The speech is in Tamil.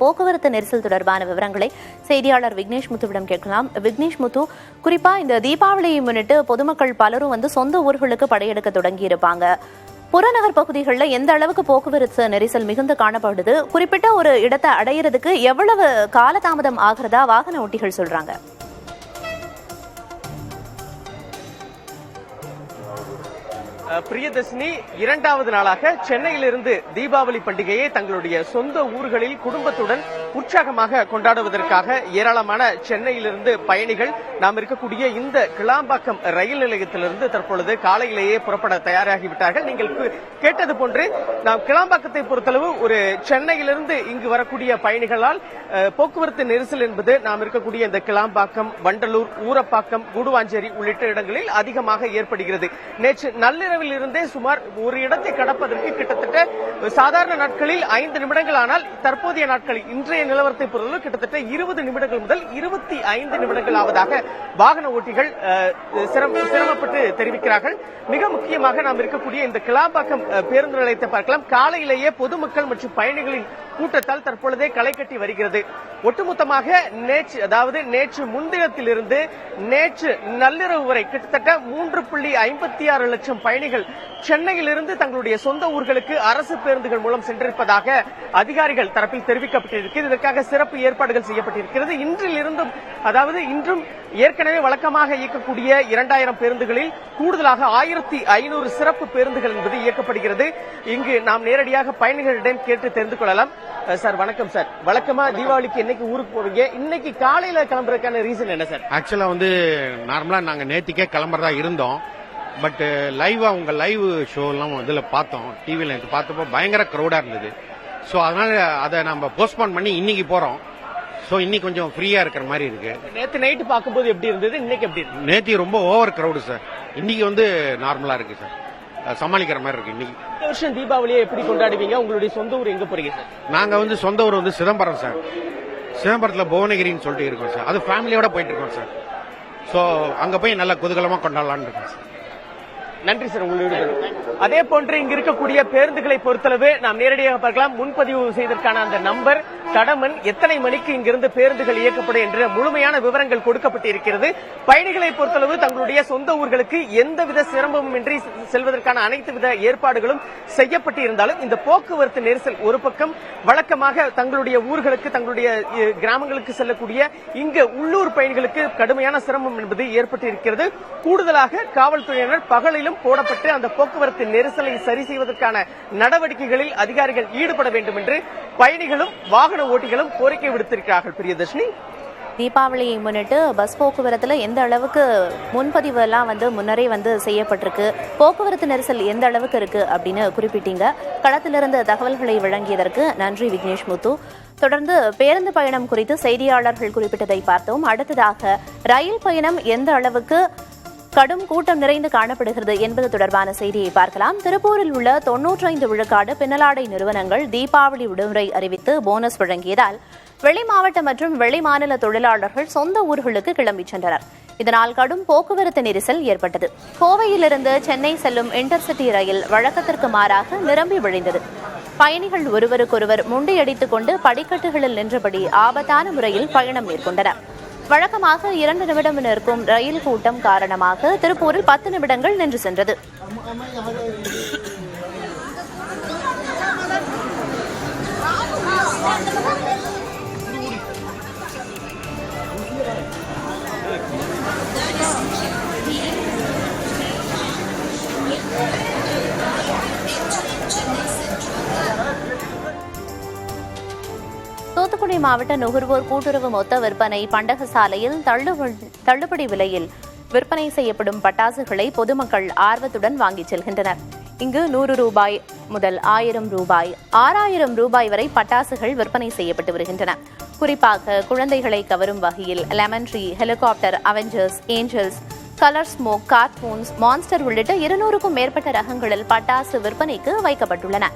போக்குவரத்து நெரிசல் தொடர்பான விவரங்களை செய்தியாளர் விக்னேஷ் முத்துவிடம் கேட்கலாம். விக்னேஷ் முத்து, குறிப்பா இந்த தீபாவளியை முன்னிட்டு பொதுமக்கள் பலரும் சொந்த ஊர்களுக்கு படையெடுக்க தொடங்கி இருப்பாங்க. புறநகர் பகுதிகளில் எந்த அளவுக்கு போக்குவரத்து நெரிசல் மிகுந்து காணப்படுது? குறிப்பிட்ட ஒரு இடத்தை அடையிறதுக்கு எவ்வளவு காலதாமதம் ஆகிறதா வாகன ஓட்டிகள் சொல்றாங்க? பிரியதர்ஷினி, இரண்டாவது நாளாக சென்னையிலிருந்து தீபாவளி பண்டிகையை தங்களுடைய சொந்த ஊர்களில் குடும்பத்துடன் உற்சாகமாக கொண்டாடுவதற்காக ஏராளமான சென்னையிலிருந்து பயணிகள் நாம் இருக்கக்கூடிய இந்த கிளாம்பாக்கம் ரயில் நிலையத்திலிருந்து தற்பொழுது காலையிலேயே புறப்பட தயாராகிவிட்டார்கள். நீங்கள் கேட்டது போன்று நாம் கிளாம்பாக்கத்தை பொறுத்தளவு ஒரு சென்னையிலிருந்து இங்கு வரக்கூடிய பயணிகளால் போக்குவரத்து நெரிசல் என்பது நாம் இருக்கக்கூடிய இந்த கிளாம்பாக்கம், வண்டலூர், ஊரப்பாக்கம், கூடுவாஞ்சேரி உள்ளிட்ட இடங்களில் அதிகமாக ஏற்படுகிறது. நேற்று நள்ளிரவில் இருந்தே சுமார் ஒரு இடத்தை கடப்பதற்கு கிட்டத்தட்ட சாதாரண நாட்களில் 5 நிமிடங்கள், ஆனால் தற்போதைய நாட்களில் இன்றைய நிலவரத்தை பொறுத்தவரை கிட்டத்தட்ட 20 நிமிடங்கள் முதல் 25 நிமிடங்கள் ஆவதாக வாகன ஓட்டிகள் சிரமப்பட்டு தெரிவிக்கிறார்கள். மிக முக்கியமாக நாம் இருக்கக்கூடிய இந்த கிளாம்பாக்கம் பேருந்து நிலையத்தை பார்க்கலாம். காலையிலேயே பொதுமக்கள் மற்றும் பயணிகளின் கூட்டத்தால் தற்பொழுதே களை கட்டி வருகிறது. ஒட்டுமொத்தமாக நேற்று முன்தினத்திலிருந்து நேற்று நள்ளிரவு வரை கிட்டத்தட்ட 3.56 லட்சம் பயணிகள் சென்னையிலிருந்து தங்களுடைய சொந்த ஊர்களுக்கு அரசு பேருந்துகள் மூலம் சென்றிருப்பதாக அதிகாரிகள் தரப்பில் தெரிவிக்கப்பட்டிருக்கிறது. இதற்காக சிறப்பு ஏற்பாடுகள் செய்யப்பட்டிருக்கிறது. இன்றும் ஏற்கனவே வழக்கமாக இயக்கக்கூடிய 2000 பேருந்துகளில் கூடுதலாக 1500 சிறப்பு பேருந்துகள் என்பது இயக்கப்படுகிறது. இங்கு நாம் நேரடியாக பயணிகளிடம் கேட்டு தெரிந்து கொள்ளலாம். சார், வணக்கம் சார். வழக்கமா தீபாவளிக்கு என்னைக்கு ஊருக்கு போவீங்க? இன்னைக்கு காலையில கிளம்புறதுக்கான ரீசன் என்ன சார்? ஆக்சுவலா நார்மலா நாங்க நேத்திக்கே கிளம்புறதா இருந்தோம். பட் லைவா உங்க லைவ் ஷோ எல்லாம் இதுல பார்த்தோம், டிவில பார்த்தப்போ பயங்கர கிரௌடா இருந்தது. ஸோ அதனால அதை நம்ம போஸ்ட்போன் பண்ணி இன்னைக்கு போறோம். ஸோ இன்னைக்கு கொஞ்சம் ஃப்ரீயா இருக்கிற மாதிரி இருக்கு. நேற்று நைட்டு பார்க்கும்போது எப்படி இருந்தது, இன்னைக்கு எப்படி இருக்கு? நேற்று ரொம்ப ஓவர் கிரௌடு சார். இன்னைக்கு நார்மலா இருக்கு சார், சமாளிக்கிற மாதிரி இருக்கு. இன்னைக்கு இந்த வருஷம் தீபாவளியை எப்படி கொண்டாடுவீங்க? உங்களுடைய சொந்த ஊர் எங்க போறீங்க சார்? நாங்க சொந்த ஊர் சிதம்பரம் சார். சிதம்பரத்தில் புவனகிரின்னு சொல்லிட்டு இருக்கோம் சார். அது ஃபேமிலியோட போயிட்டு இருக்கோம் சார். ஸோ அங்க போய் நல்லா குதூகலமா கொண்டாடலான்னு இருக்கோம் சார். நன்றி சார் உங்களுடைய. அதே போன்று இங்க இருக்கக்கூடிய பேருந்துகளை பொறுத்தளவு நாம் நேரடியாக பார்க்கலாம். முன்பதிவு செய்வதற்கான அந்த நம்பர், கடமன், எத்தனை மணிக்கு இங்கிருந்து பேருந்துகள் இயக்கப்படும் என்ற முழுமையான விவரங்கள் கொடுக்கப்பட்டிருக்கிறது. பயணிகளை பொறுத்தளவு தங்களுடைய சொந்த ஊர்களுக்கு எந்தவித சிரமமும் இன்றி செல்வதற்கான அனைத்து வித ஏற்பாடுகளும் செய்யப்பட்டிருந்தாலும் இந்த போக்குவரத்து நெரிசல் ஒரு பக்கம் வழக்கமாக தங்களுடைய ஊர்களுக்கு, தங்களுடைய கிராமங்களுக்கு செல்லக்கூடிய இங்கு உள்ளூர் பயணிகளுக்கு கடுமையான சிரமம் என்பது ஏற்பட்டிருக்கிறது. கூடுதலாக காவல்துறையினர் பகலிலும் போடப்பட்டு அந்த போக்குவரத்து நெரிசலை சரி செய்வதற்கான நடவடிக்கைகளில் அதிகாரிகள் ஈடுபட வேண்டும் என்று பயணிகளும் வாகன ஓட்டிகளும் கோரிக்கை விடுத்திருக்கிறார்கள். பிரியதர்ஷினி, தீபாவளியை முன்னிட்டு பஸ் போக்குவரத்துல எந்த அளவுக்கு முன்பதிவு எல்லாம் முன்னரே செய்யப்பட்டிருக்கு, போக்குவரத்து நெரிசல் எந்த அளவுக்கு இருக்கு அப்படின்னு குறிப்பிட்டீங்க. களத்திலிருந்து தகவல்களை வழங்கியதற்கு நன்றி விக்னேஷ் முத்து. தொடர்ந்து பேருந்து பயணம் குறித்து செய்தியாளர்கள் குறிப்பிட்டதை பார்த்தோம். அடுத்ததாக ரயில் பயணம் எந்த அளவுக்கு கடும் கூட்டம் நிறைந்து காணப்படுகிறது என்பது தொடர்பான செய்தியை பார்க்கலாம். திருப்பூரில் உள்ள 95 விழுக்காடு பின்னலாடை நிறுவனங்கள் தீபாவளி விடுமுறை அறிவித்து போனஸ் வழங்கியதால் வெளி மாவட்ட மற்றும் வெளி மாநில தொழிலாளர்கள் சொந்த ஊர்களுக்கு கிளம்பிச் சென்றனர். இதனால் கடும் போக்குவரத்து நெரிசல் ஏற்பட்டது. கோவையிலிருந்து சென்னை செல்லும் இன்டர்சிட்டி ரயில் வழக்கத்திற்கு மாறாக நிரம்பி வழிந்தது. பயணிகள் ஒருவருக்கொருவர் முண்டியடித்துக் கொண்டு படிக்கட்டுகளில் நின்றபடி ஆபத்தான முறையில் பயணம் மேற்கொண்டனர். வழக்கமாக 2 நிமிடம் நிற்கும் ரயில் கூட்டம் காரணமாக திருப்பூரில் 10 நிமிடங்கள் நின்று சென்றது. தூத்துக்குடி மாவட்ட நுகர்வோர் கூட்டுறவு மொத்த விற்பனை பண்டக சாலையில் தள்ளுபடி விலையில் விற்பனை செய்யப்படும் பட்டாசுகளை பொதுமக்கள் ஆர்வத்துடன் வாங்கிச் செல்கின்றனர். இங்கு 100 ரூபாய் முதல் 1000 ரூபாய், 6000 ரூபாய் வரை பட்டாசுகள் விற்பனை செய்யப்பட்டு வருகின்றன. குறிப்பாக குழந்தைகளை கவரும் வகையில் lemon tree, helicopter, Avengers, angels, colour smoke, cartoons, monster உள்ளிட்ட 200க்கும் மேற்பட்ட ரகங்களில் பட்டாசு விற்பனைக்கு வைக்கப்பட்டுள்ளன.